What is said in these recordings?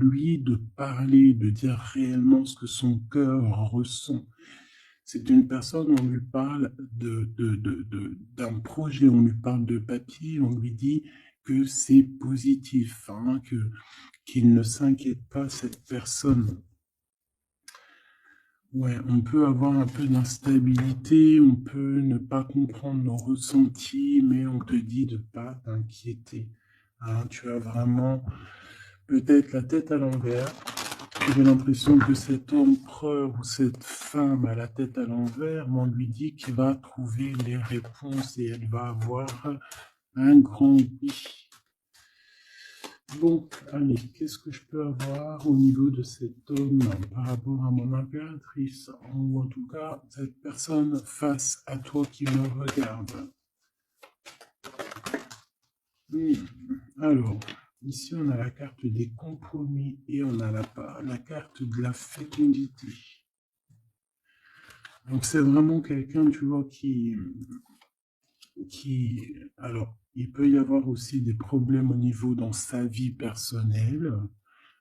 lui de parler, de dire réellement ce que son cœur ressent. C'est une personne, on lui parle d'un projet, on lui parle de papier, on lui dit que c'est positif, hein, qu'il ne s'inquiète pas, cette personne. Ouais, on peut avoir un peu d'instabilité, on peut ne pas comprendre nos ressentis, mais on te dit de pas t'inquiéter. Hein, tu as vraiment peut-être la tête à l'envers. J'ai l'impression que cet empereur ou cette femme a la tête à l'envers, mais on lui dit qu'il va trouver les réponses et elle va avoir un grand oui. Bon, allez, qu'est-ce que je peux avoir au niveau de cet homme par rapport à mon impératrice, ou en tout cas, cette personne face à toi qui me regarde. Alors, ici on a la carte des compromis et on a la carte de la fécondité. Donc c'est vraiment quelqu'un, tu vois, alors, il peut y avoir aussi des problèmes au niveau dans sa vie personnelle,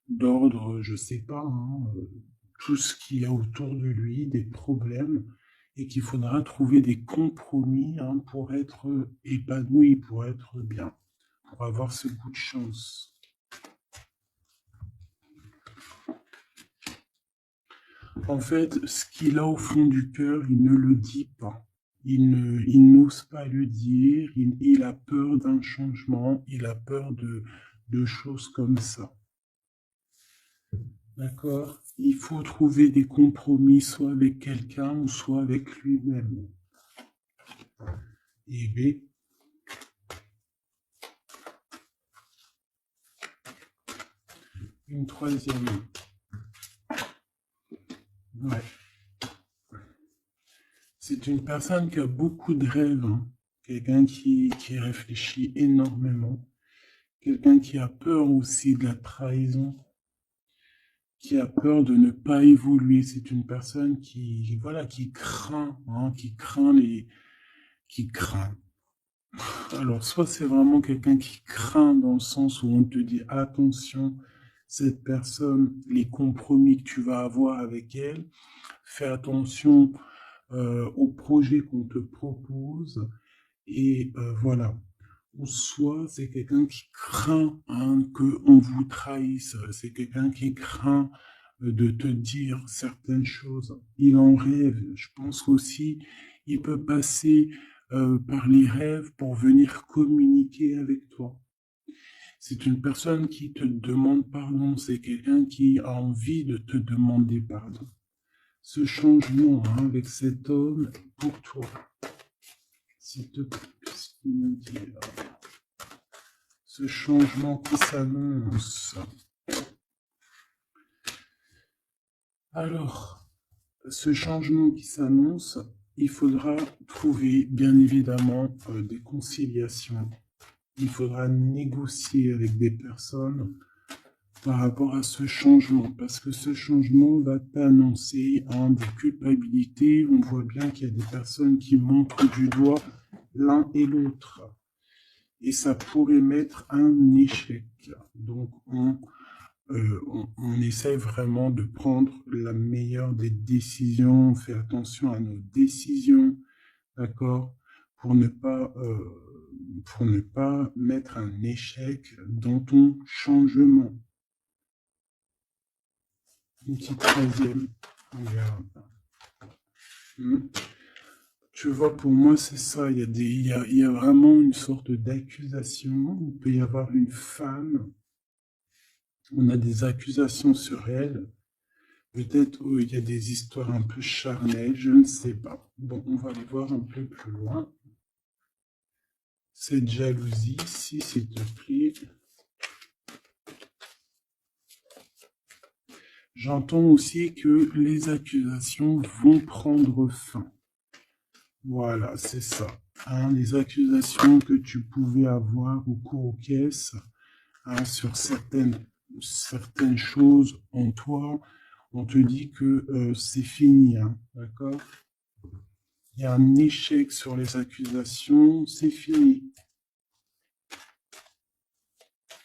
d'ordre, je sais pas, hein, tout ce qu'il y a autour de lui, des problèmes, et qu'il faudra trouver des compromis, hein, pour être épanoui, pour être bien, pour avoir ce coup de chance. En fait, ce qu'il a au fond du cœur, il ne le dit pas. Il n'ose pas le dire, il a peur d'un changement, il a peur de choses comme ça. D'accord? Il faut trouver des compromis, soit avec quelqu'un ou soit avec lui-même. Et B. Une troisième. Ouais. C'est une personne qui a beaucoup de rêves, hein. Quelqu'un qui réfléchit énormément. Quelqu'un qui a peur aussi de la trahison, qui a peur de ne pas évoluer. C'est une personne qui, voilà, qui craint, hein, qui craint. Alors, soit c'est vraiment quelqu'un qui craint dans le sens où on te dit attention, cette personne, les compromis que tu vas avoir avec elle, fais attention aux projets qu'on te propose et voilà. Ou soit c'est quelqu'un qui craint, hein, qu'on vous trahisse, c'est quelqu'un qui craint de te dire certaines choses. Il en rêve. Je pense aussi, il peut passer par les rêves pour venir communiquer avec toi. C'est une personne qui te demande pardon, c'est quelqu'un qui a envie de te demander pardon. Ce changement, hein, avec cet homme pour toi. S'il te plaît, qu'est-ce qu'il me dit là? Ce changement qui s'annonce. Alors, ce changement qui s'annonce, il faudra trouver bien évidemment des conciliations. Il faudra négocier avec des personnes par rapport à ce changement, parce que ce changement va t'annoncer des culpabilités. On voit bien qu'il y a des personnes qui montrent du doigt l'un et l'autre. Et ça pourrait mettre un échec. Donc, on essaie vraiment de prendre la meilleure des décisions, on fait attention à nos décisions, d'accord, pour ne pas mettre un échec dans ton changement. Une petite troisième. Regarde. Tu vois, pour moi, c'est ça. Il y a vraiment une sorte d'accusation. Il peut y avoir une femme. On a des accusations sur elle. Peut-être il y a des histoires un peu charnelles, je ne sais pas. Bon, on va aller voir un peu plus loin. Cette jalousie ici, s'il te plaît. J'entends aussi que les accusations vont prendre fin. Voilà, c'est ça. Hein, les accusations que tu pouvais avoir au cours aux caisses, hein, sur certaines choses en toi, on te dit que c'est fini, hein, d'accord? Il y a un échec sur les accusations, c'est fini.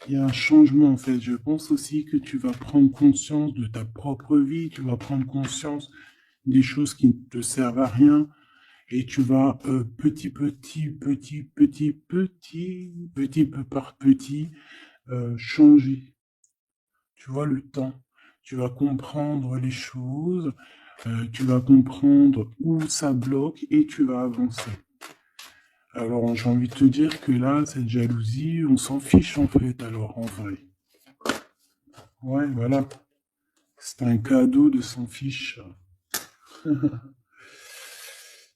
Il y a un changement, en fait. Je pense aussi que tu vas prendre conscience de ta propre vie, tu vas prendre conscience des choses qui ne te servent à rien, et tu vas petit peu par petit, changer. Tu vois le temps. Tu vas comprendre les choses, tu vas comprendre où ça bloque et tu vas avancer. Alors, j'ai envie de te dire que là, cette jalousie, on s'en fiche en fait, alors en vrai. Ouais, voilà. C'est un cadeau de s'en fiche.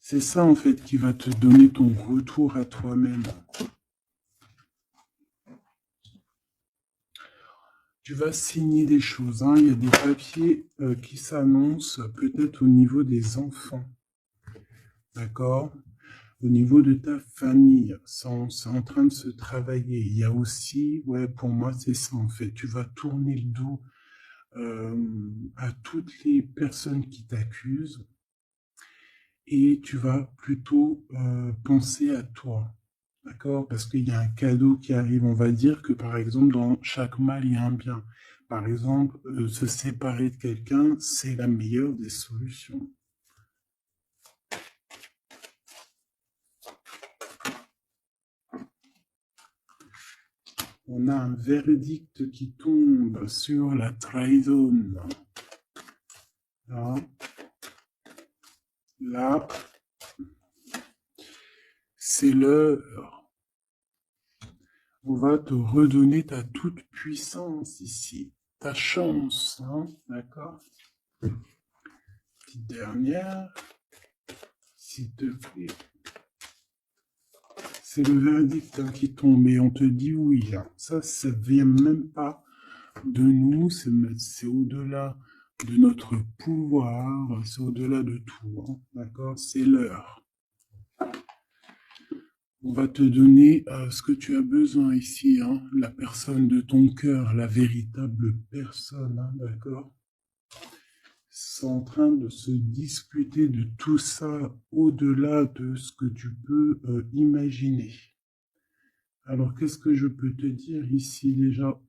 C'est ça en fait qui va te donner ton retour à toi-même. Tu vas signer des choses, hein. Il y a des papiers qui s'annoncent peut-être au niveau des enfants. D'accord? Au niveau de ta famille, c'est en train de se travailler. Il y a aussi, ouais, pour moi, c'est ça en fait. Tu vas tourner le dos à toutes les personnes qui t'accusent et tu vas plutôt penser à toi. D'accord? Parce qu'il y a un cadeau qui arrive. On va dire que par exemple, dans chaque mal, il y a un bien. Par exemple, se séparer de quelqu'un, c'est la meilleure des solutions. On a un verdict qui tombe sur la trahison. Là, là, c'est l'heure. On va te redonner ta toute puissance ici, ta chance, hein, d'accord? Petite dernière, s'il te plaît. C'est le verdict hein, qui tombe et on te dit oui. Hein. Ça vient même pas de nous, c'est au-delà de notre pouvoir, c'est au-delà de tout, hein, d'accord? C'est l'heure. On va te donner ce que tu as besoin ici, hein, la personne de ton cœur, la véritable personne, hein, d'accord? C'est en train de se discuter de tout ça au-delà de ce que tu peux imaginer. Alors, qu'est-ce que je peux te dire ici déjà?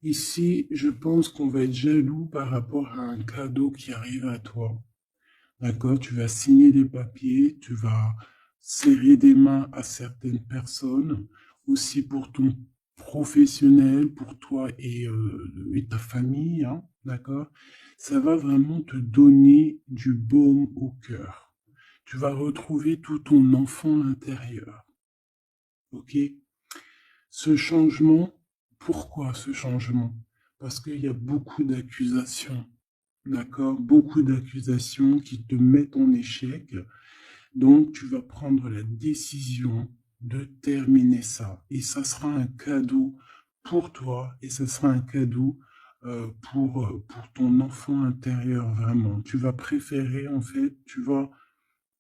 Ici, je pense qu'on va être jaloux par rapport à un cadeau qui arrive à toi. D'accord? Tu vas signer des papiers, tu vas serrer des mains à certaines personnes, aussi pour ton professionnel, pour toi et ta famille, hein, d'accord? Ça va vraiment te donner du baume au cœur. Tu vas retrouver tout ton enfant intérieur, ok? Ce changement, pourquoi ce changement? Parce qu'il y a beaucoup d'accusations, d'accord? Beaucoup d'accusations qui te mettent en échec. Donc, tu vas prendre la décision de terminer ça. Et ça sera un cadeau pour toi et ce sera un cadeau pour ton enfant intérieur, vraiment. Tu vas préférer, en fait, tu vas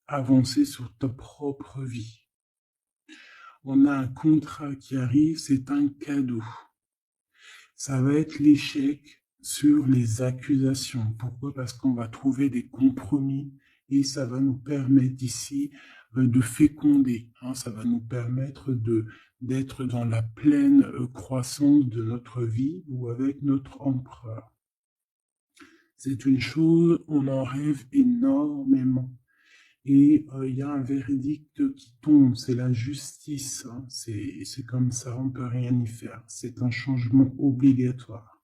avancer sur ta propre vie. On a un contrat qui arrive, c'est un cadeau. Ça va être l'échec sur les accusations. Pourquoi? Parce qu'on va trouver des compromis et ça va nous permettre ici de féconder. Hein, ça va nous permettre d'être dans la pleine croissance de notre vie ou avec notre empereur. C'est une chose, on en rêve énormément. Et il y a un verdict qui tombe, c'est la justice. Hein, c'est comme ça, on peut rien y faire. C'est un changement obligatoire.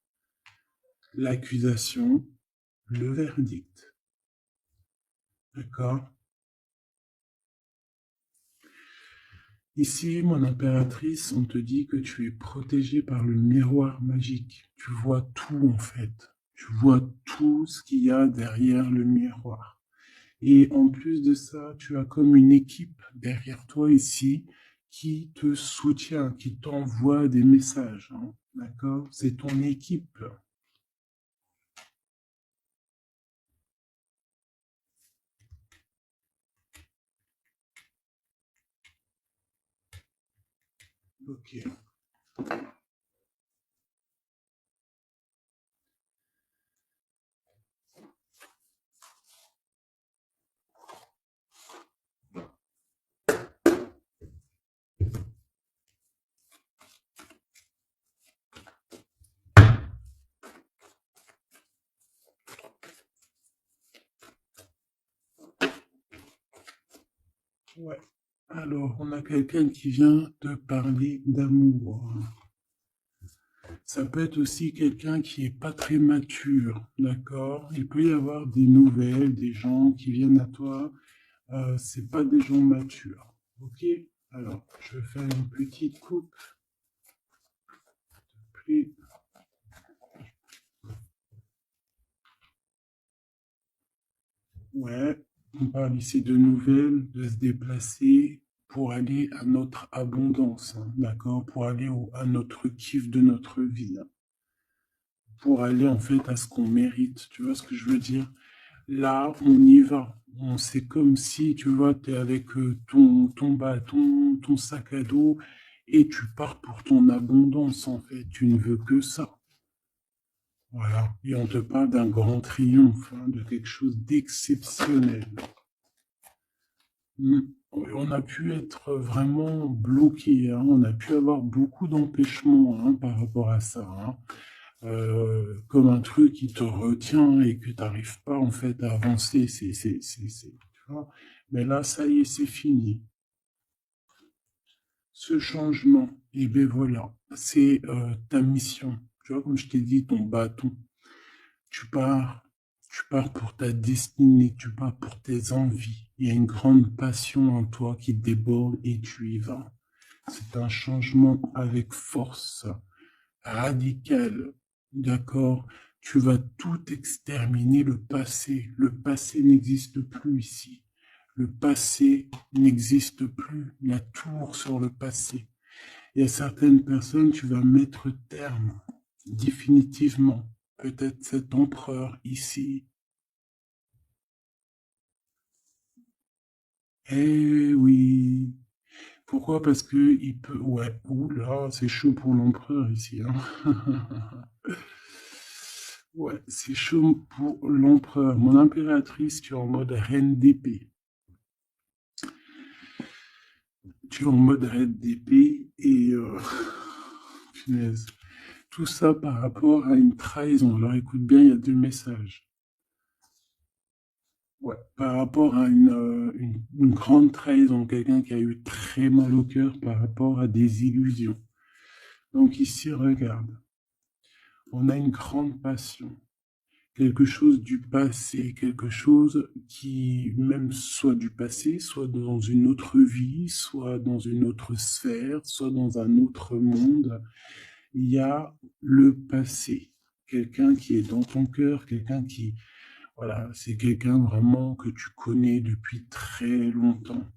L'accusation, le verdict. D'accord? Ici, mon impératrice, on te dit que tu es protégée par le miroir magique. Tu vois tout en fait. Tu vois tout ce qu'il y a derrière le miroir. Et en plus de ça, tu as comme une équipe derrière toi ici qui te soutient, qui t'envoie des messages. Hein. D'accord? C'est ton équipe. Ok. Ouais. Alors, on a quelqu'un qui vient te parler d'amour. Ça peut être aussi quelqu'un qui est pas très mature, d'accord? Il peut y avoir des nouvelles, des gens qui viennent à toi. C'est pas des gens matures, ok? Alors, je vais faire une petite coupe. Puis, ouais, on parle ici de nouvelles, de se déplacer pour aller à notre abondance, hein, d'accord? Pour aller à notre kiff de notre vie, hein. Pour aller en fait à ce qu'on mérite. Tu vois ce que je veux dire? Là, on y va. C'est comme si, tu vois, tu es avec ton bâton, ton sac à dos, et tu pars pour ton abondance, en fait. Tu ne veux que ça. Voilà. Et on te parle d'un grand triomphe, hein, de quelque chose d'exceptionnel. Mm. On a pu être vraiment bloqué, hein. On a pu avoir beaucoup d'empêchements, hein, par rapport à ça, hein. Comme un truc qui te retient et que tu n'arrives pas en fait à avancer. Tu vois. Mais là, ça y est, c'est fini. Ce changement, et ben voilà, c'est ta mission. Tu vois, comme je t'ai dit, ton bâton. Tu pars, tu pars pour ta destinée, tu pars pour tes envies. Il y a une grande passion en toi qui déborde et tu y vas. C'est un changement avec force, radical. D'accord? Tu vas tout exterminer le passé. Le passé n'existe plus ici. Le passé n'existe plus. La tour sur le passé. Et à certaines personnes, tu vas mettre terme définitivement. Peut-être cet empereur ici. Eh oui. Pourquoi? Parce que il peut. Ouais. Oula, c'est chaud pour l'empereur ici, hein. Ouais, c'est chaud pour l'empereur. Mon impératrice, tu es en mode reine d'épée. Tu es en mode reine d'épée et punaise. Tout ça par rapport à une trahison. Alors écoute bien, il y a deux messages. Ouais, par rapport à une grande trahison, quelqu'un qui a eu très mal au cœur par rapport à des illusions. Donc ici, regarde, on a une grande passion, quelque chose du passé, quelque chose qui même soit du passé, soit dans une autre vie, soit dans une autre sphère, soit dans un autre monde. Il y a le passé, quelqu'un qui est dans ton cœur, quelqu'un qui, voilà, c'est quelqu'un vraiment que tu connais depuis très longtemps.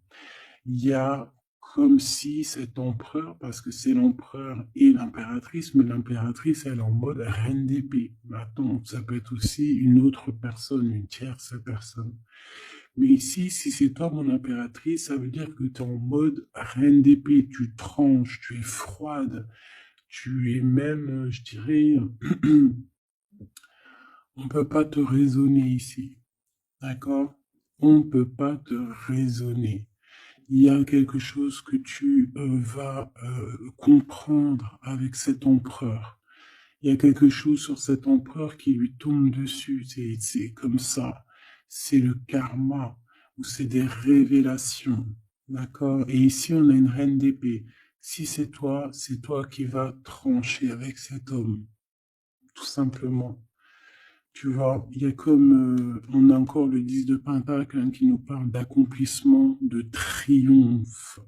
Il y a comme si cet empereur, parce que c'est l'empereur et l'impératrice, mais l'impératrice, elle est en mode reine d'épée. Maintenant, ça peut être aussi une autre personne, une tierce personne. Mais ici, si c'est toi mon impératrice, ça veut dire que tu es en mode reine d'épée, tu tranches, tu es froide, tu es même, je dirais, on ne peut pas te raisonner ici. D'accord? On ne peut pas te raisonner. Il y a quelque chose que tu vas comprendre avec cet empereur. Il y a quelque chose sur cet empereur qui lui tombe dessus. C'est comme ça. C'est le karma ou c'est des révélations. D'accord? Et ici, on a une reine d'épée. Si c'est toi qui vas trancher avec cet homme. Tout simplement. Tu vois, il y a comme, on a encore le 10 de Pentacle hein, qui nous parle d'accomplissement, de triomphe.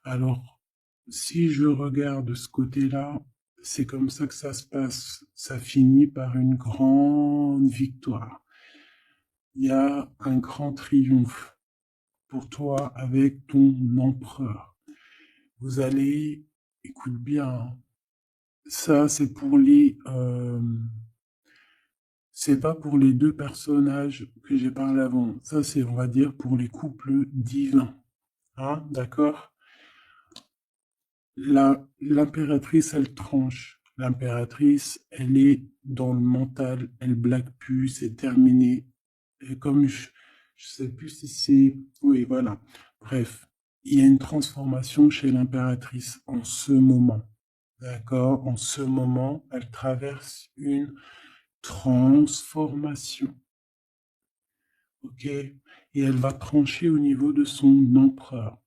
Alors, si je regarde de ce côté-là, c'est comme ça que ça se passe. Ça finit par une grande victoire. Il y a un grand triomphe pour toi avec ton empereur. Vous allez, écoute bien, hein, ça c'est pour c'est pas pour les deux personnages que j'ai parlé avant. Ça c'est, on va dire, pour les couples divins. Hein, d'accord? L'impératrice, elle tranche. L'impératrice, elle est dans le mental, elle blague plus, c'est terminé. Et comme je sais plus si c'est... Oui, voilà. Bref, il y a une transformation chez l'impératrice en ce moment. D'accord? En ce moment, elle traverse une transformation. Ok? et elle va trancher au niveau de son empereur.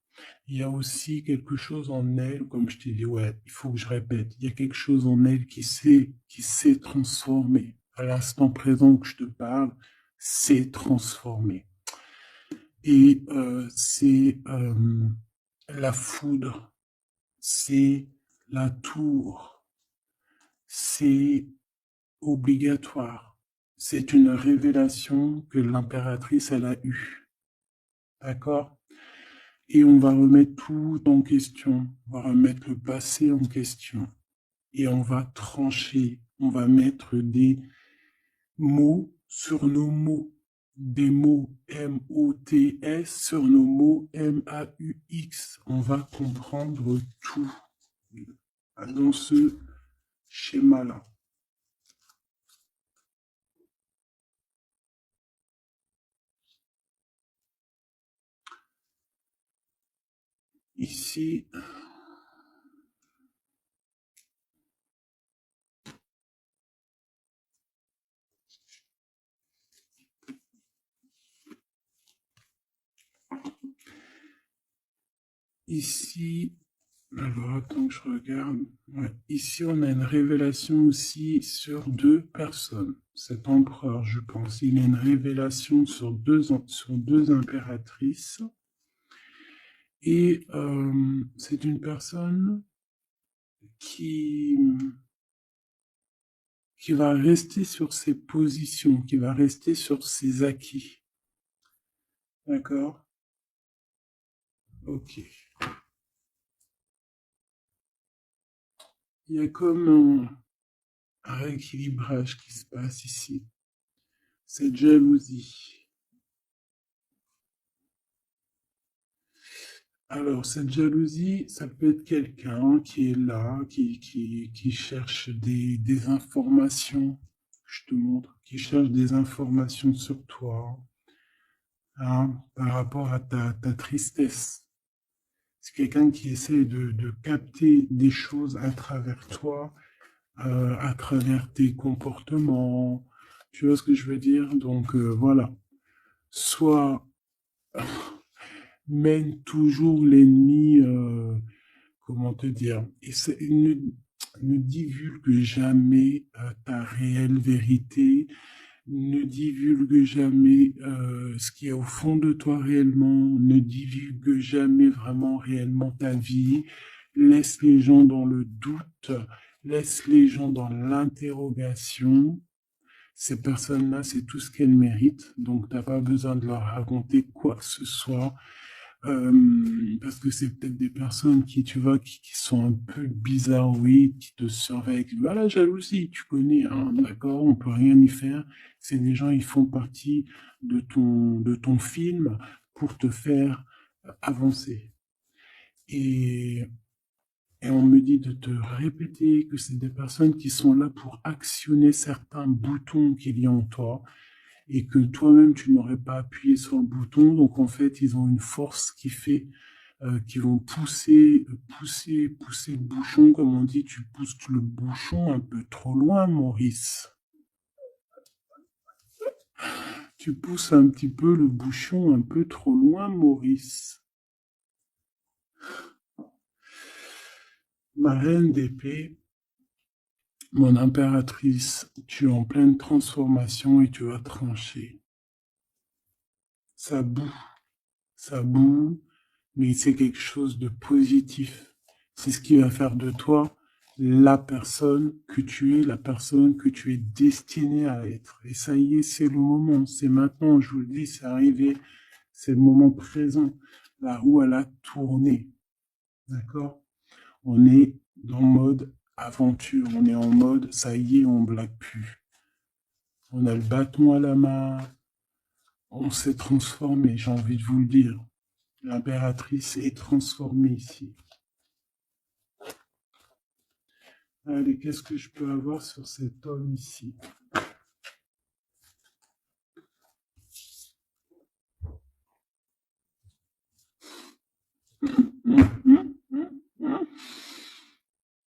Il y a aussi quelque chose en elle, comme je t'ai dit, ouais, il faut que je répète, il y a quelque chose en elle qui s'est transformé. À l'instant présent que je te parle, s'est transformé. Et c'est la foudre, c'est la tour, c'est obligatoire. C'est une révélation que l'impératrice, elle a eue. D'accord? Et on va remettre tout en question. On va remettre le passé en question. Et on va trancher. On va mettre des mots sur nos mots. Des mots M-O-T-S sur nos mots M-A-U-X. On va comprendre tout dans ce schéma-là. Ici, alors attends que je regarde. Ouais, ici, on a une révélation aussi sur deux personnes. Cet empereur, je pense, il a une révélation sur deux impératrices. Et c'est une personne qui, qui va rester sur ses positions, qui va rester sur ses acquis. D'accord? Ok. Il y a comme un rééquilibrage qui se passe ici. Cette jalousie. Alors, cette jalousie, ça peut être quelqu'un qui est là, qui cherche des informations, je te montre, qui cherche des informations sur toi, hein, par rapport à ta tristesse. C'est quelqu'un qui essaie de capter des choses à travers toi, à travers tes comportements. Tu vois ce que je veux dire? Donc, voilà. Soit mène toujours l'ennemi, comment te dire, et ne divulgue jamais ta réelle vérité, ne divulgue jamais ce qui est au fond de toi réellement, ne divulgue jamais vraiment réellement ta vie, laisse les gens dans le doute, laisse les gens dans l'interrogation. Ces personnes-là, c'est tout ce qu'elles méritent, donc tu n'as pas besoin de leur raconter quoi que ce soit. Parce que c'est peut-être des personnes qui, tu vois, qui sont un peu bizarroïdes, qui te surveillent. Voilà, jalousie, tu connais, hein, d'accord, on peut rien y faire. C'est des gens, ils font partie de ton film pour te faire avancer. Et, et on me dit de te répéter que c'est des personnes qui sont là pour actionner certains boutons qu'il y a en toi et que toi-même, tu n'aurais pas appuyé sur le bouton. Donc, en fait, ils ont une force qui fait qu'ils vont pousser le bouchon, comme on dit, tu pousses le bouchon un peu trop loin, Maurice. Tu pousses un petit peu le bouchon un peu trop loin, Maurice. Ma reine d'épée, mon impératrice, tu es en pleine transformation et tu vas trancher. Ça boue, ça boue, mais c'est quelque chose de positif. C'est ce qui va faire de toi la personne que tu es, la personne que tu es destiné à être. Et ça y est, c'est le moment, c'est maintenant, je vous le dis, c'est arrivé, c'est le moment présent. La roue, elle a tourné. D'accord? On est dans mode aventure, on est en mode, ça y est, on blague plus. On a le bâton à la main, on s'est transformé, j'ai envie de vous le dire. L'impératrice est transformée ici. Allez, qu'est-ce que je peux avoir sur cet homme ici?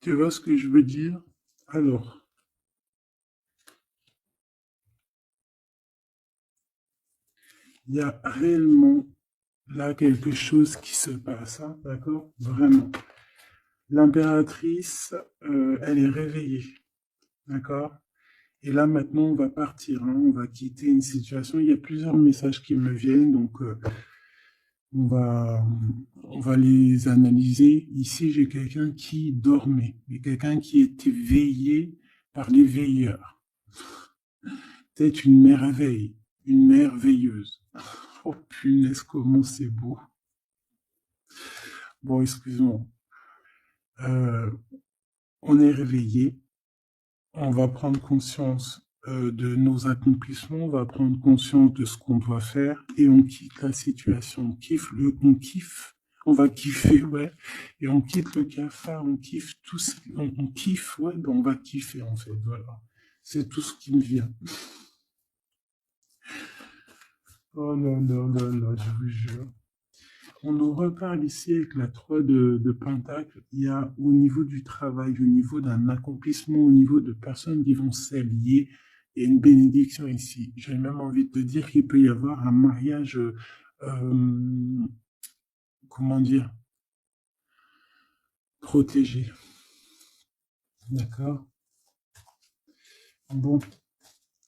Tu vois ce que je veux dire? Alors, Il y a réellement là quelque chose qui se passe, hein, d'accord? Vraiment. L'impératrice, elle est réveillée, d'accord? Et là, maintenant, on va partir, hein, on va quitter une situation. Il y a plusieurs messages qui me viennent, donc on va, on va les analyser. Ici, j'ai quelqu'un qui dormait, et quelqu'un qui était veillé par les veilleurs. Peut-être une merveille, une mère veilleuse. Oh punaise, comment c'est beau. Bon, excuse-moi. Euh, on est réveillé, on va prendre conscience de nos accomplissements, on va prendre conscience de ce qu'on doit faire et on quitte la situation. On kiffe, on va kiffer, ouais, et on quitte le cafard, on kiffe tout, on kiffe, ouais, ben on va kiffer en fait, voilà. C'est tout ce qui me vient. Oh là là là là, je vous jure. On nous reparle ici avec la 3 de Pentacle. Il y a au niveau du travail, au niveau d'un accomplissement, au niveau de personnes qui vont s'allier, il y a une bénédiction ici. J'ai même envie de te dire qu'il peut y avoir un mariage, comment dire, protégé. D'accord? Bon,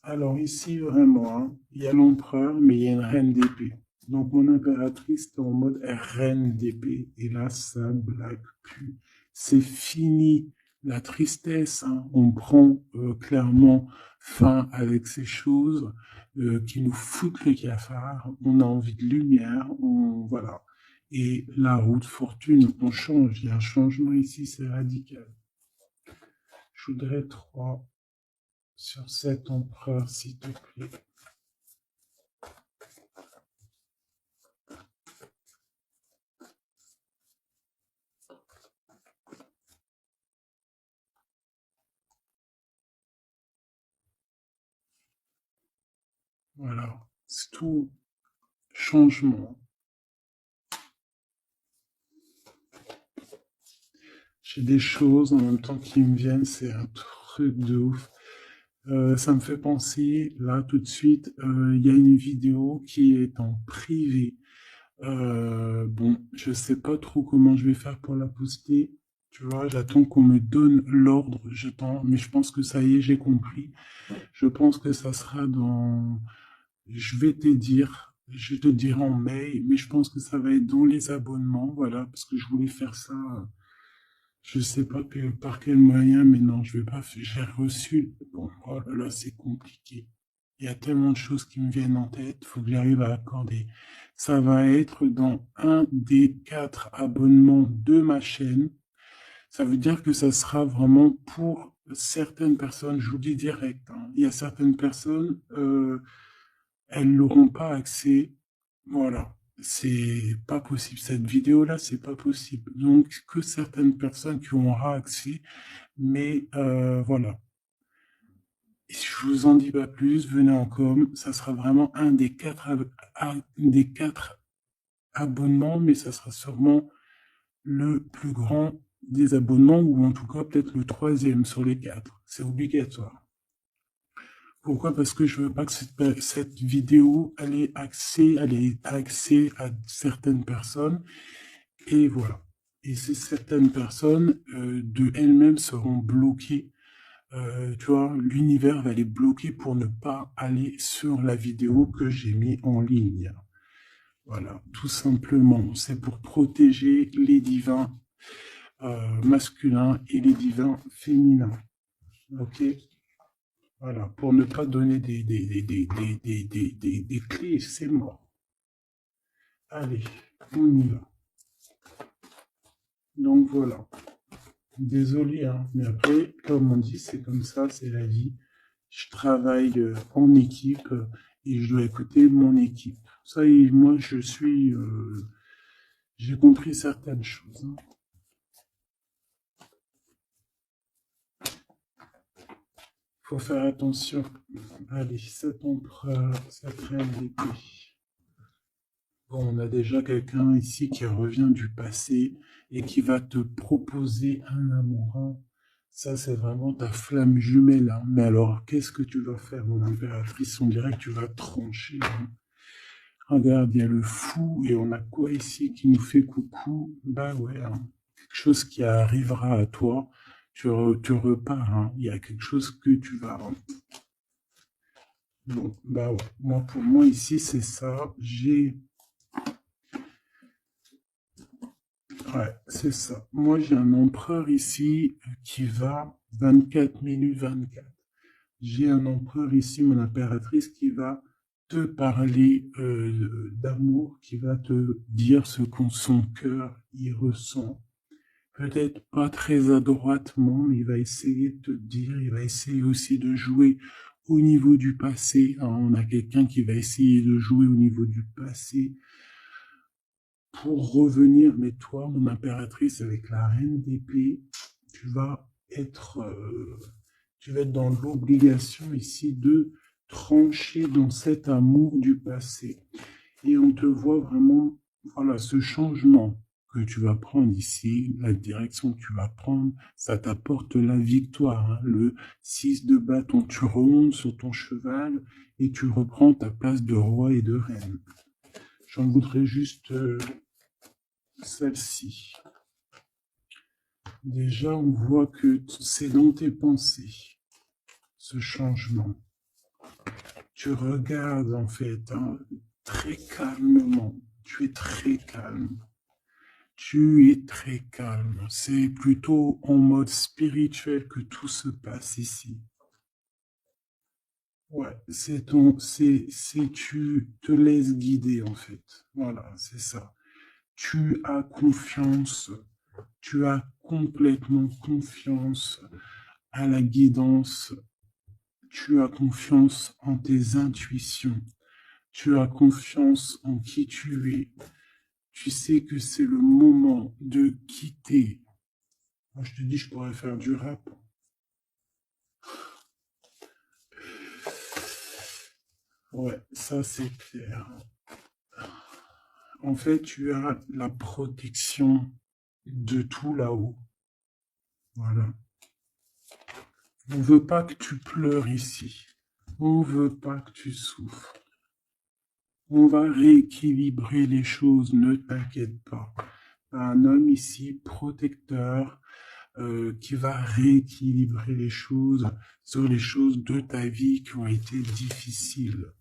alors ici, vraiment, hein, il y a l'empereur, mais il y a une reine d'épée. Donc mon impératrice est en mode reine d'épée. Et là, ça blague plus. C'est fini la tristesse, hein. On prend clairement fin avec ces choses qui nous foutent le cafard. On a envie de lumière, voilà. Et la route fortune, on change. Il y a un changement ici, c'est radical. Je voudrais 3 sur cet empereur, s'il te plaît. Voilà, c'est tout changement. J'ai des choses en même temps qui me viennent, c'est un truc de ouf. Ça me fait penser, là, tout de suite, il y a une vidéo qui est en privé. Bon, je sais pas trop comment je vais faire pour la poster. Tu vois, j'attends qu'on me donne l'ordre, mais je pense que ça y est, j'ai compris. Je pense que ça sera dans... Je vais te dire, je te dirai en mail, mais je pense que ça va être dans les abonnements, voilà, parce que je voulais faire ça. Je sais pas par quel moyen, mais non, je vais pas. J'ai reçu. Bon, oh là là, c'est compliqué. Il y a tellement de choses qui me viennent en tête. Il faut que j'arrive à accorder. Ça va être dans un des 4 abonnements de ma chaîne. Ça veut dire que ça sera vraiment pour certaines personnes. Je vous dis direct, hein. Il y a certaines personnes, elles n'auront pas accès. Voilà. C'est pas possible. Cette vidéo-là, c'est pas possible. Donc, que certaines personnes qui auront accès. Mais voilà. Et si je vous en dis pas plus, venez en com. Ça sera vraiment un des 4 abonnements, mais ça sera sûrement le plus grand des abonnements, ou en tout cas peut-être le 3e sur les 4. C'est obligatoire. Pourquoi? Parce que je veux pas que cette vidéo ait accès à certaines personnes. Et voilà. Et ces certaines personnes, de elles-mêmes, seront bloquées. Tu vois, l'univers va les bloquer pour ne pas aller sur la vidéo que j'ai mis en ligne. Voilà, tout simplement. C'est pour protéger les divins masculins et les divins féminins. Ok? Voilà, pour ne pas donner des clés, c'est mort. Allez, on y va. Donc voilà. Désolé, hein, mais après, comme on dit, c'est comme ça, c'est la vie. Je travaille en équipe et je dois écouter mon équipe. Ça y est, moi, j'ai compris certaines choses, hein. Faut faire attention. Allez, cet empereur, cette reine d'épée. Bon, on a déjà quelqu'un ici qui revient du passé et qui va te proposer un amoureux. Ça, c'est vraiment ta flamme jumelle, hein. Mais alors, qu'est-ce que tu vas faire, mon impératrice? On dirait que tu vas trancher, hein. Regarde, il y a le fou et on a quoi ici qui nous fait coucou? Bah ouais, hein. Quelque chose qui arrivera à toi, tu repars, hein. Il y a quelque chose que tu vas... Bon, bah ouais, moi, pour moi ici, c'est ça. Ouais, c'est ça. Moi, j'ai un empereur ici qui va 24 minutes 24. J'ai un empereur ici, mon impératrice, qui va te parler d'amour, qui va te dire ce qu'on son cœur y ressent. Peut-être pas très adroitement, mais il va essayer de te dire, il va essayer aussi de jouer au niveau du passé, hein. On a quelqu'un qui va essayer de jouer au niveau du passé pour revenir, mais toi, mon impératrice, avec la reine d'épée, tu vas être, euh, tu vas être dans l'obligation ici de trancher dans cet amour du passé. Et on te voit vraiment, voilà, ce changement que tu vas prendre ici, la direction que tu vas prendre, ça t'apporte la victoire, hein. Le 6 de bâton, tu remontes sur ton cheval et tu reprends ta place de roi et de reine. J'en voudrais juste celle-ci. Déjà, on voit que c'est dans tes pensées, ce changement. Tu regardes en fait, hein, très calmement. Tu es très calme. Tu es très calme. C'est plutôt en mode spirituel que tout se passe ici. Ouais, tu te laisses guider en fait. Voilà, c'est ça. Tu as confiance. Tu as complètement confiance à la guidance. Tu as confiance en tes intuitions. Tu as confiance en qui tu es. Tu sais que c'est le moment de quitter. Moi, je te dis, je pourrais faire du rap. Ouais, ça c'est clair. En fait, tu as la protection de tout là-haut. Voilà. On ne veut pas que tu pleures ici. On ne veut pas que tu souffres. On va rééquilibrer les choses, ne t'inquiète pas. Un homme ici protecteur qui va rééquilibrer les choses sur les choses de ta vie qui ont été difficiles.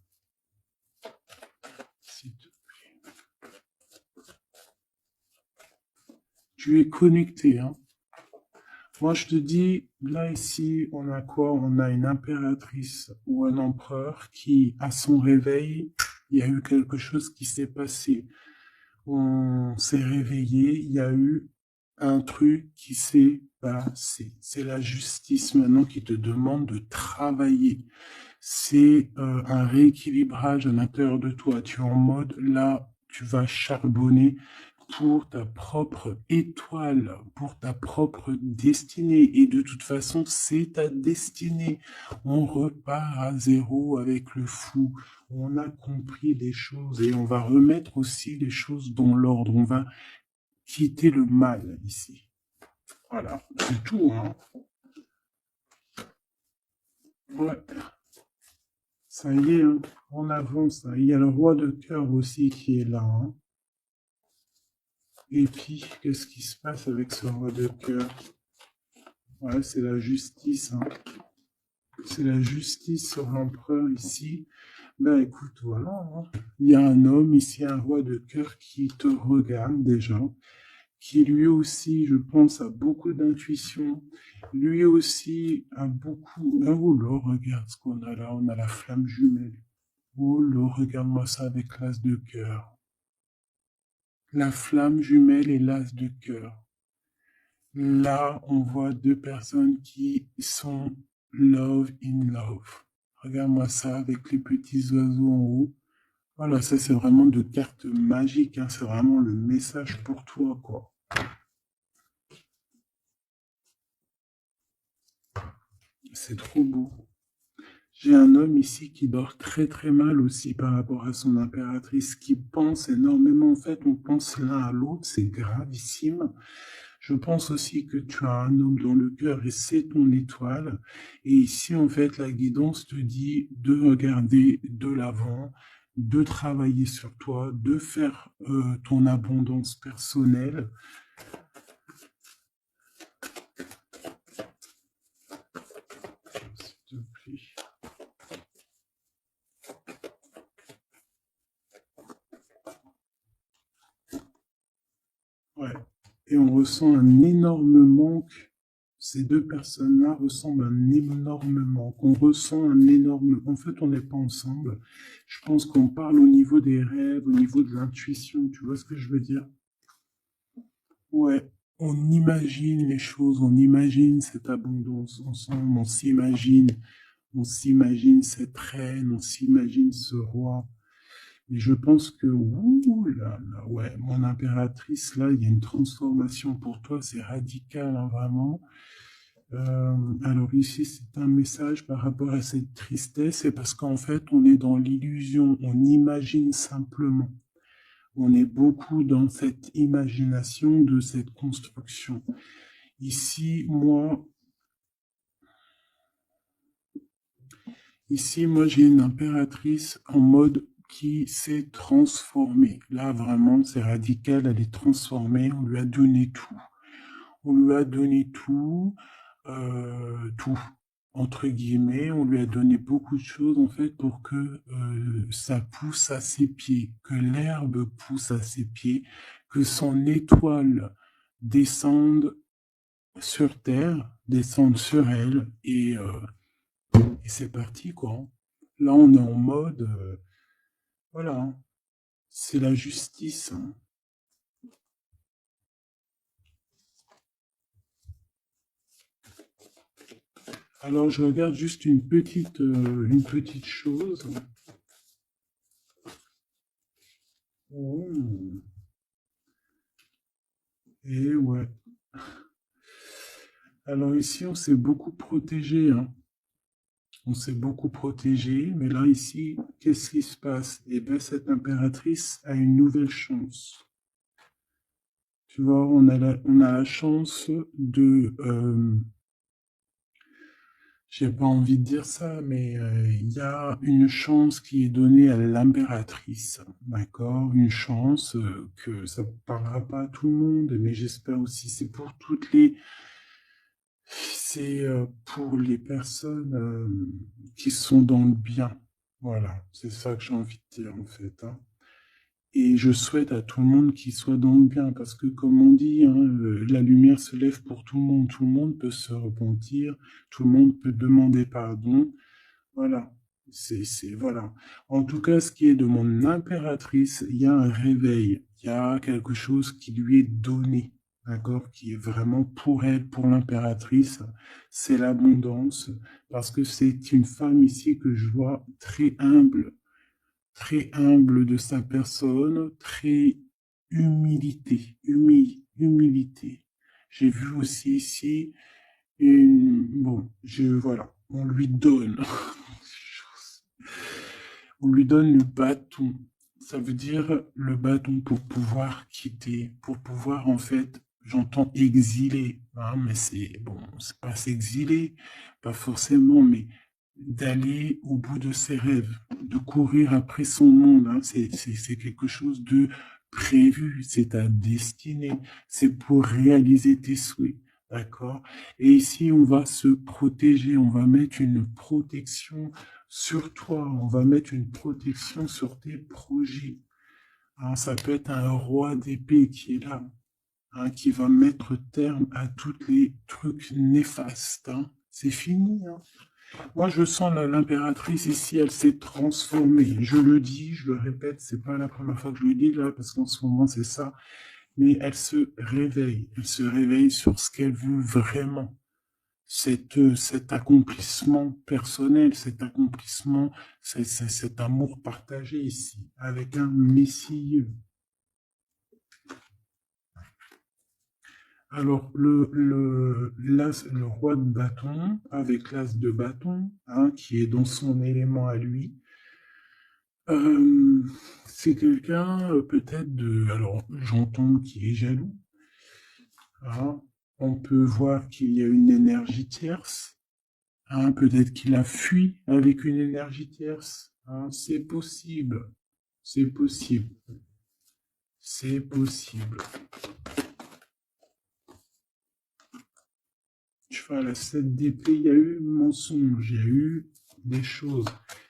Tu es connecté, hein. Moi, je te dis, là, ici, on a quoi? On a une impératrice ou un empereur qui, à son réveil, il y a eu quelque chose qui s'est passé. On s'est réveillé, il y a eu un truc qui s'est passé. C'est la justice maintenant qui te demande de travailler. C'est un rééquilibrage à l'intérieur de toi. Tu es en mode, là, tu vas charbonner pour ta propre étoile, pour ta propre destinée. Et de toute façon, c'est ta destinée. On repart à zéro avec le fou. On a compris des choses et on va remettre aussi les choses dans l'ordre. On va quitter le mal ici. Voilà, c'est tout, hein. Ouais. Ça y est, hein, on avance, hein. Il y a le roi de cœur aussi qui est là, hein. Et puis, qu'est-ce qui se passe avec ce roi de cœur? Ouais, c'est la justice, hein. C'est la justice sur l'empereur ici. Ben écoute, voilà, hein. Il y a un homme ici, un roi de cœur qui te regarde déjà, qui lui aussi, je pense, a beaucoup d'intuition. Lui aussi a beaucoup... Oh là, regarde ce qu'on a là, on a la flamme jumelle. Oh là, regarde-moi ça avec l'as de cœur. La flamme jumelle et l'as de cœur. Là, on voit deux personnes qui sont love in love. Regarde-moi ça avec les petits oiseaux en haut. Voilà, ça c'est vraiment de cartes magiques, hein. C'est vraiment le message pour toi, quoi. C'est trop beau. J'ai un homme ici qui dort très très mal aussi par rapport à son impératrice, qui pense énormément. En fait, on pense l'un à l'autre, c'est gravissime. Je pense aussi que tu as un homme dans le cœur et c'est ton étoile. Et ici, en fait, la guidance te dit de regarder de l'avant, de travailler sur toi, de faire ton abondance personnelle. S'il te plaît. Ouais. Et on ressent un énorme manque. Ces deux personnes-là ressentent un énorme manque. On ressent un énorme... En fait, on n'est pas ensemble. Je pense qu'on parle au niveau des rêves, au niveau de l'intuition. Tu vois ce que je veux dire? Ouais. On imagine les choses, on imagine cette abondance ensemble, on s'imagine cette reine, on s'imagine ce roi. Et je pense que, ouh là là, ouais, mon impératrice, là, il y a une transformation pour toi, c'est radical, hein, vraiment. Alors ici, c'est un message par rapport à cette tristesse, c'est parce qu'en fait, on est dans l'illusion, on imagine simplement. On est beaucoup dans cette imagination de cette construction. Ici, moi, j'ai une impératrice en mode qui s'est transformée. Là, vraiment, c'est radical, elle est transformée, on lui a donné tout. On lui a donné tout, tout, entre guillemets, on lui a donné beaucoup de choses, en fait, pour que ça pousse à ses pieds, que l'herbe pousse à ses pieds, que son étoile descende sur terre, descende sur elle, et c'est parti, quoi. Là, on est en mode, voilà, hein, c'est la justice, hein. Alors, je regarde juste une petite chose. Oh. Et ouais. Alors ici, on s'est beaucoup protégé, hein. On s'est beaucoup protégé, mais là, ici, qu'est-ce qui se passe? Eh bien, cette impératrice a une nouvelle chance. Tu vois, on a la chance de... j'ai pas envie de dire ça, mais il y a une chance qui est donnée à l'impératrice, d'accord? Une chance que ça ne parlera pas à tout le monde, mais j'espère aussi, c'est pour toutes les... C'est pour les personnes qui sont dans le bien. Voilà, c'est ça que j'ai envie de dire en fait, hein. Et je souhaite à tout le monde qu'il soit dans le bien, parce que comme on dit, hein, la lumière se lève pour tout le monde peut se repentir, tout le monde peut demander pardon. Voilà, voilà. En tout cas, ce qui est de mon impératrice, il y a un réveil, il y a quelque chose qui lui est donné, d'accord, qui est vraiment pour elle, pour l'impératrice, c'est l'abondance, parce que c'est une femme ici que je vois très humble de sa personne, très humilité. J'ai vu aussi ici bon, voilà, on lui donne. On lui donne le bâton. Ça veut dire le bâton pour pouvoir quitter, pour pouvoir en fait, j'entends exiler, hein, mais c'est bon, c'est pas s'exiler, pas forcément, mais d'aller au bout de ses rêves, de courir après son monde, hein, c'est quelque chose de prévu, c'est ta destinée, c'est pour réaliser tes souhaits. D'accord? Et ici, on va se protéger, on va mettre une protection sur toi, on va mettre une protection sur tes projets. Hein, ça peut être un roi d'épée qui est là, hein, qui va mettre terme à tous les trucs néfastes, hein. C'est fini, hein. Moi, je sens l'impératrice ici, elle s'est transformée. Je le dis, je le répète, c'est pas la première fois que je le dis là, parce qu'en ce moment, c'est ça. Mais elle se réveille sur ce qu'elle veut vraiment. Cet accomplissement personnel, cet accomplissement, cet amour partagé ici, avec un Messie. Alors, le roi de bâton, avec l'as de bâton, hein, qui est dans son élément à lui, euh, c'est quelqu'un peut-être de... Alors, j'entends qui est jaloux, hein. On peut voir qu'il y a une énergie tierce, hein, peut-être qu'il a fui avec une énergie tierce, hein, c'est possible. C'est possible. C'est possible. Cheval à 7 d'épée, il y a eu mensonge, il y a eu des choses.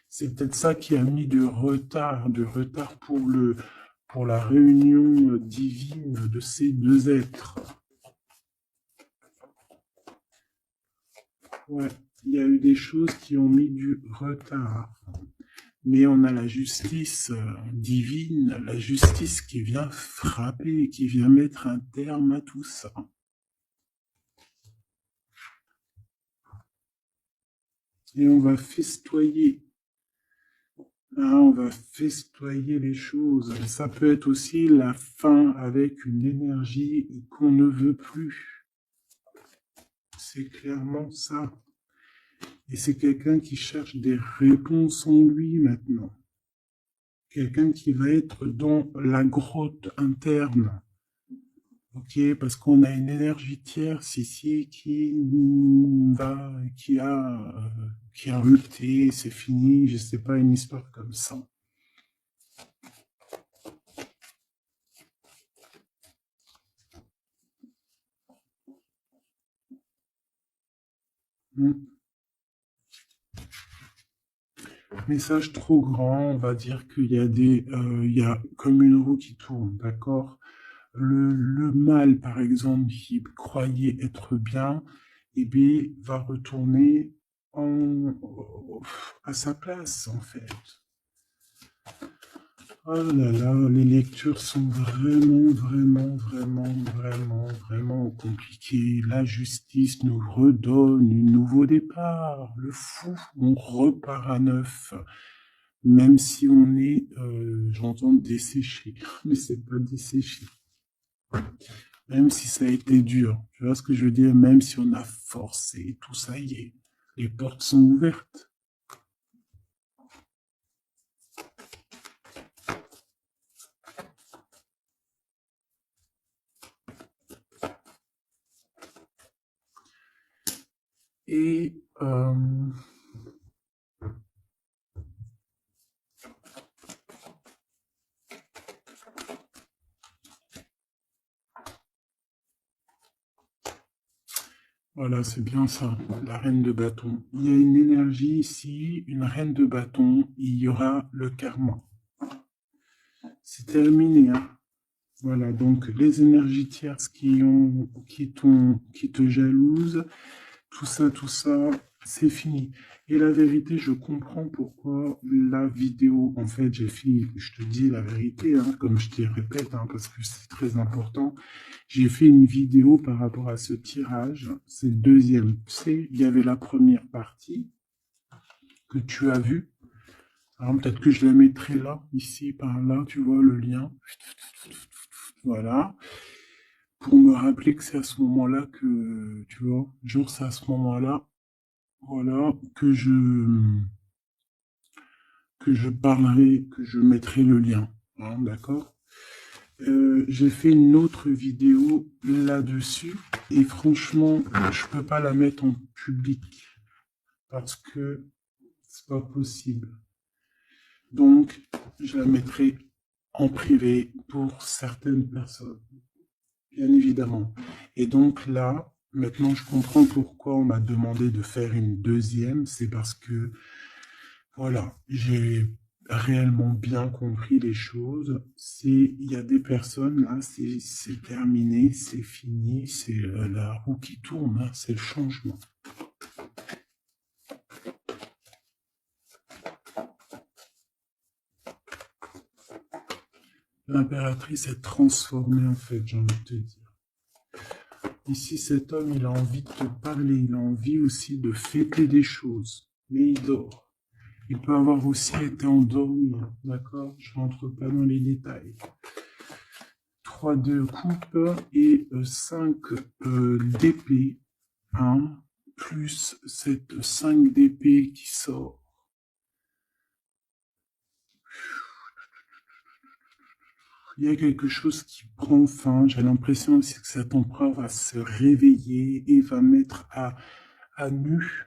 C'est peut-être ça qui a mis du retard pour la réunion divine de ces deux êtres. Ouais, il y a eu des choses qui ont mis du retard. Mais on a la justice divine, la justice qui vient frapper, qui vient mettre un terme à tout ça. Et on va festoyer. Hein, on va festoyer les choses. Ça peut être aussi la fin avec une énergie qu'on ne veut plus. C'est clairement ça. Et c'est quelqu'un qui cherche des réponses en lui maintenant. Quelqu'un qui va être dans la grotte interne. Ok, parce qu'on a une énergie tierce ici qui a muté, c'est fini, je sais pas, une histoire comme ça. Message trop grand, on va dire qu'il y a il y a comme une roue qui tourne, d'accord? Le mal, par exemple, qui croyait être bien, eh bien, va retourner à sa place, en fait. Oh là là, les lectures sont vraiment compliquées. La justice nous redonne un nouveau départ. Le fou, on repart à neuf. Même si on est, j'entends desséché, mais c'est pas desséché. Même si ça a été dur, tu vois ce que je veux dire, même si on a forcé, tout ça y est, les portes sont ouvertes. Et voilà, c'est bien ça, la reine de bâton. Il y a une énergie ici, une reine de bâton, il y aura le karma. C'est terminé, hein. Voilà, donc les énergies tierces qui te jalousent, tout ça, c'est fini. Et la vérité, je comprends pourquoi la vidéo, en fait, j'ai fait, je te dis la vérité, hein, comme je te répète, hein, parce que c'est très important. J'ai fait une vidéo par rapport à ce tirage, c'est le deuxième. Tu sais, il y avait la première partie que tu as vue. Alors peut-être que je la mettrai là, ici, par là, tu vois le lien. Voilà. Pour me rappeler que c'est à ce moment-là que, tu vois, genre c'est à ce moment-là, voilà, que je parlerai, que je mettrai le lien, hein, d'accord? J'ai fait une autre vidéo là-dessus, et franchement, je peux pas la mettre en public, parce que c'est pas possible. Donc, je la mettrai en privé pour certaines personnes. Bien évidemment. Et donc là, maintenant, je comprends pourquoi on m'a demandé de faire une deuxième. C'est parce que, voilà, j'ai réellement bien compris les choses. Il y a des personnes, là, c'est terminé, c'est fini, c'est la roue qui tourne, hein, c'est le changement. L'impératrice est transformée, en fait, j'ai envie de te dire. Ici, cet homme, il a envie de te parler, il a envie aussi de fêter des choses, mais il dort. Il peut avoir aussi été endormi, d'accord? Je rentre pas dans les détails. 3 de coupe et 5 d'épée, hein, plus cette 5 d'épée qui sort. Il y a quelque chose qui prend fin. J'ai l'impression aussi que cet empereur va se réveiller et va mettre à nu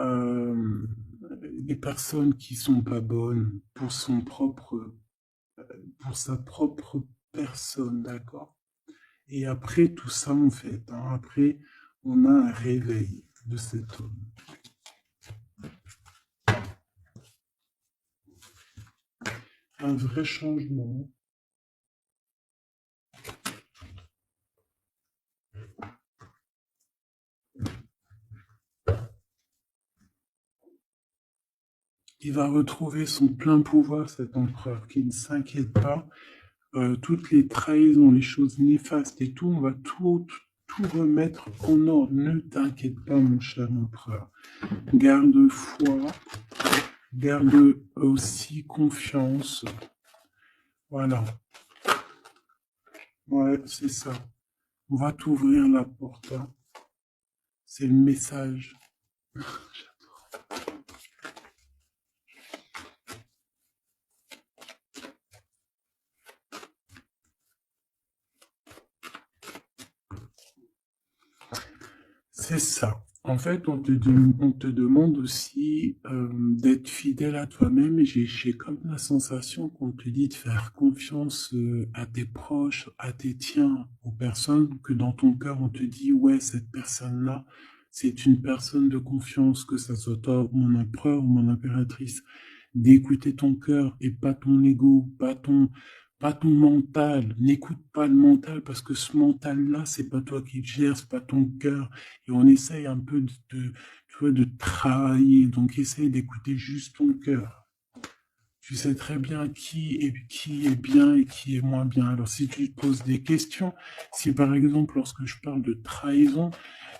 les personnes qui sont pas bonnes pour sa propre personne, d'accord? Et après tout ça, en fait, hein, après, on a un réveil de cet homme. Un vrai changement. Il va retrouver son plein pouvoir, cet empereur, qui ne s'inquiète pas. Toutes les trahisons, les choses néfastes et tout, on va tout remettre en ordre. Ne t'inquiète pas, mon cher empereur. Garde foi, garde aussi confiance. Voilà. Ouais, c'est ça. On va t'ouvrir la porte. Hein. C'est le message. C'est ça. En fait, on te demande aussi d'être fidèle à toi-même et j'ai comme la sensation qu'on te dit de faire confiance à tes proches, à tes tiens, aux personnes que dans ton cœur on te dit ouais, cette personne-là, c'est une personne de confiance, que ça soit toi, mon empereur ou mon impératrice, d'écouter ton cœur et pas ton ego, pas ton mental. N'écoute pas le mental parce que ce mental-là, c'est pas toi qui le gères, c'est pas ton cœur. Et on essaye un peu tu vois, de travailler. Donc, essaye d'écouter juste ton cœur. Tu sais très bien qui est bien et qui est moins bien. Alors, si tu te poses des questions, si par exemple, lorsque je parle de trahison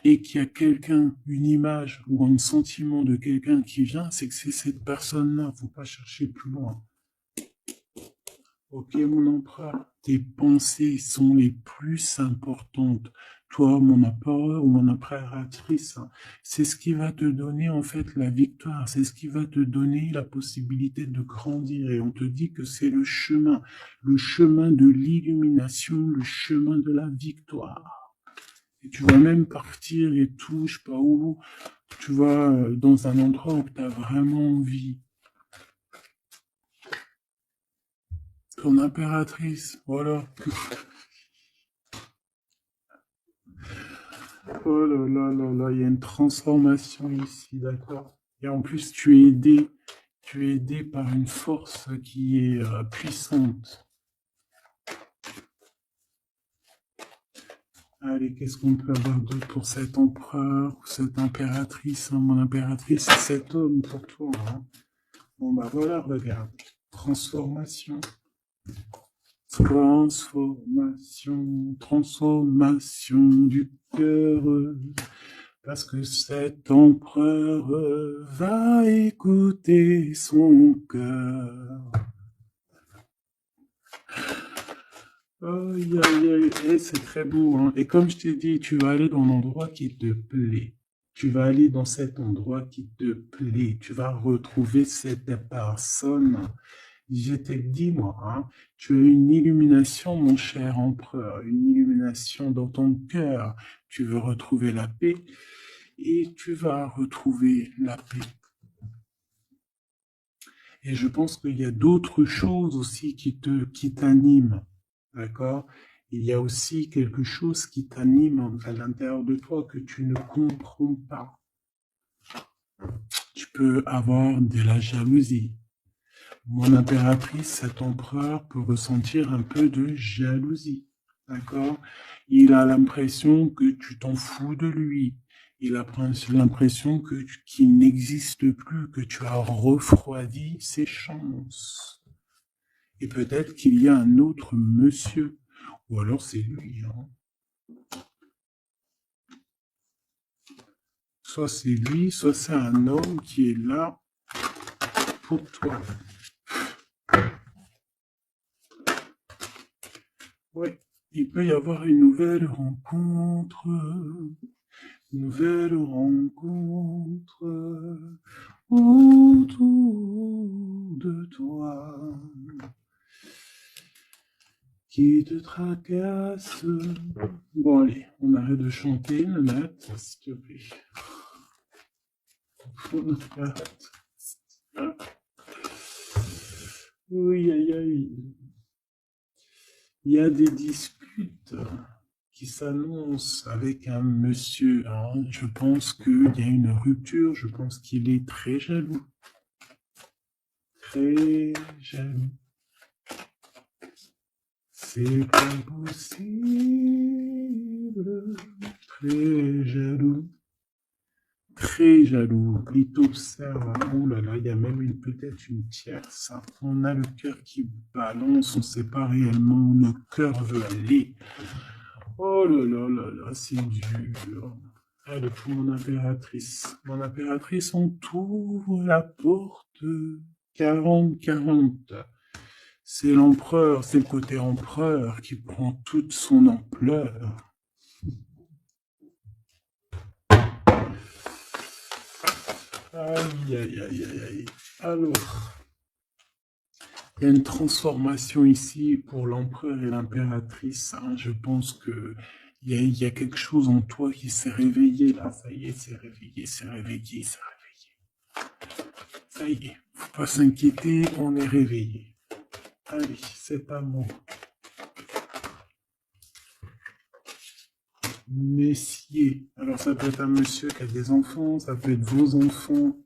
et qu'il y a quelqu'un, une image ou un sentiment de quelqu'un qui vient, c'est que c'est cette personne-là. Faut pas chercher plus loin. Ok, mon empereur, tes pensées sont les plus importantes. Toi, mon empereur ou mon impératrice, hein, c'est ce qui va te donner en fait la victoire, c'est ce qui va te donner la possibilité de grandir. Et on te dit que c'est le chemin de l'illumination, le chemin de la victoire. Et tu vas même partir et tout, je sais pas où, tu vas dans un endroit où tu as vraiment envie. Ton impératrice, voilà. Oh là là là là, il y a une transformation ici, d'accord. Et en plus, tu es aidé par une force qui est puissante. Allez, qu'est-ce qu'on peut avoir d'autre pour cet empereur ou cette impératrice, hein? Mon impératrice, c'est cet homme pour toi. Hein. Bon bah voilà, regarde. Transformation. Transformation du cœur. Parce que cet empereur va écouter son cœur. Aïe, aïe, aïe. Eh, c'est très beau, hein. Et comme je t'ai dit, tu vas aller dans l'endroit qui te plaît. Tu vas aller dans cet endroit qui te plaît. Tu vas retrouver cette personne. Je t'ai dit, moi, hein, tu as une illumination, mon cher empereur, une illumination dans ton cœur. Tu veux retrouver la paix et tu vas retrouver la paix. Et je pense qu'il y a d'autres choses aussi qui t'animent, d'accord? Il y a aussi quelque chose qui t'anime à l'intérieur de toi que tu ne comprends pas. Tu peux avoir de la jalousie. Mon impératrice, cet empereur peut ressentir un peu de jalousie, d'accord? Il a l'impression que tu t'en fous de lui. Il a l'impression qu'il n'existe plus, que tu as refroidi ses chances. Et peut-être qu'il y a un autre monsieur. Ou alors c'est lui. Hein. Soit c'est lui, soit c'est un homme qui est là pour toi. Oui, il peut y avoir une nouvelle rencontre. Nouvelle rencontre autour de toi qui te tracasse. Bon, allez, on arrête de chanter, Nanette, s'il te plaît. pour l'impératrice. Oui, aïe, aïe. Il y a des disputes qui s'annoncent avec un monsieur. Hein. Je pense qu'il y a une rupture. Je pense qu'il est très jaloux. Très jaloux. C'est pas possible. Très jaloux. Très jaloux. Il t'observe. Oh là là, il y a même peut-être une tierce. Hein. On a le cœur qui balance. On ne sait pas réellement où le cœur veut aller. Oh là là là là, c'est dur. Allez, pour mon impératrice. Mon impératrice, on t'ouvre la porte 40-40. C'est l'empereur, c'est le côté empereur qui prend toute son ampleur. Aïe, aïe, aïe, aïe, aïe. Alors, il y a une transformation ici pour l'empereur et l'impératrice. Hein. Je pense que il y a quelque chose en toi qui s'est réveillé là. Ça y est, c'est réveillé, c'est réveillé, c'est réveillé. Ça y est, faut pas s'inquiéter, on est réveillé. Allez, c'est à moi. Messier. Alors ça peut être un monsieur qui a des enfants, ça peut être vos enfants.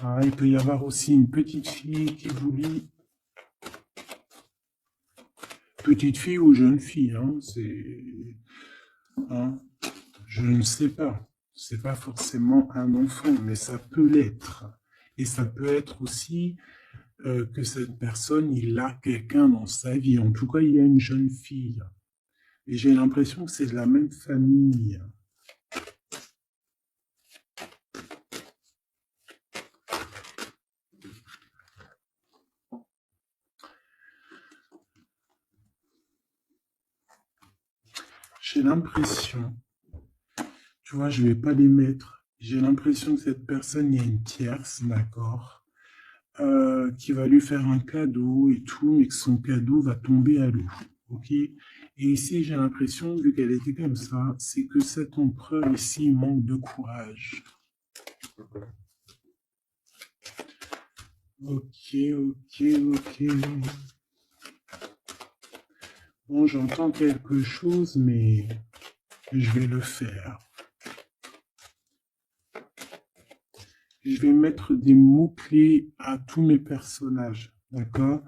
Ah, il peut y avoir aussi une petite fille qui vous lit. Petite fille ou jeune fille, hein, c'est... Hein, je ne sais pas. C'est pas forcément un enfant, mais ça peut l'être. Et ça peut être aussi que cette personne, il a quelqu'un dans sa vie. En tout cas, il y a une jeune fille. Et j'ai l'impression que c'est de la même famille. J'ai l'impression, tu vois, je vais pas les mettre. J'ai l'impression que cette personne, il y a une tierce, d'accord, qui va lui faire un cadeau et tout, mais que son cadeau va tomber à l'eau. Ok? Et ici, j'ai l'impression, vu qu'elle était comme ça, c'est que cet empereur ici manque de courage. Ok, ok, ok. Bon, j'entends quelque chose, mais je vais le faire. Je vais mettre des mots-clés à tous mes personnages, d'accord?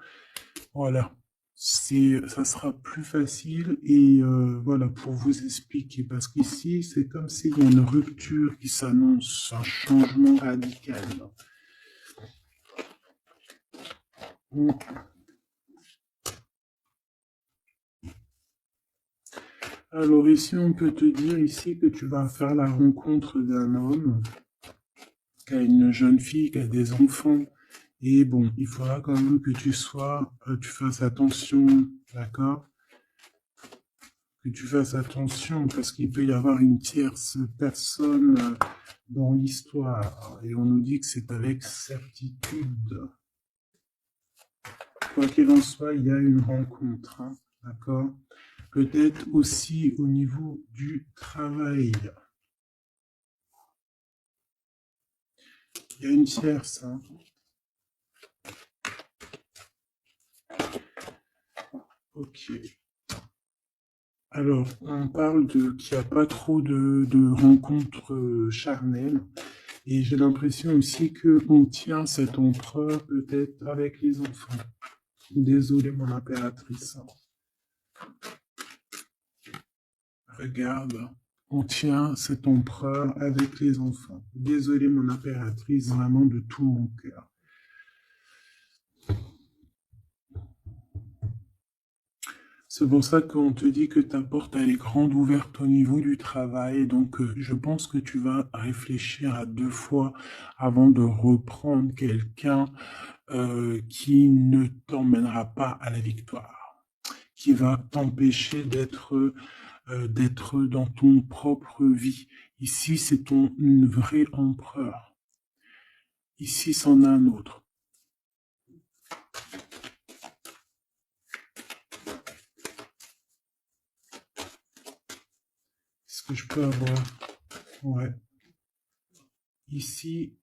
Voilà. Ça sera plus facile et voilà, pour vous expliquer. Parce qu'ici, c'est comme s'il y a une rupture qui s'annonce, un changement radical. Alors ici, on peut te dire ici que tu vas faire la rencontre d'un homme qui a une jeune fille, qui a des enfants. Et bon, il faudra quand même que tu fasses attention, d'accord? Que tu fasses attention parce qu'il peut y avoir une tierce personne dans l'histoire. Et on nous dit que c'est avec certitude. Quoi qu'il en soit, il y a une rencontre, hein, d'accord? Peut-être aussi au niveau du travail. Il y a une tierce, hein. Ok. Alors, on parle qu'il n'y a pas trop de rencontres charnelles. Et j'ai l'impression aussi qu'on tient cet empereur peut-être avec les enfants. Désolé, mon impératrice. Regarde, on tient cet empereur avec les enfants. Désolé, mon impératrice, vraiment de tout mon cœur. C'est pour ça qu'on te dit que ta porte elle est grande ouverte au niveau du travail. Donc, je pense que tu vas réfléchir à 2 fois avant de reprendre quelqu'un qui ne t'emmènera pas à la victoire, qui va t'empêcher d'être dans ton propre vie. Ici, c'est ton vrai empereur. Ici, c'en a un autre. Est-ce que je peux avoir... Ouais. Ici,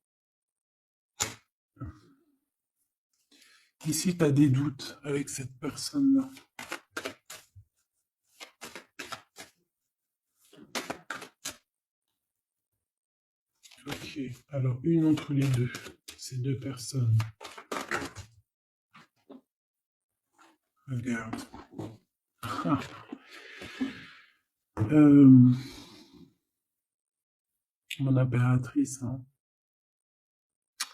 Ici, tu as des doutes avec cette personne-là. Ok, alors une entre les deux, ces deux personnes. Regarde. Ah. Mon impératrice, hein.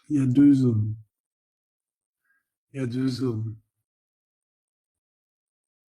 Il y a deux hommes. Il y a deux hommes.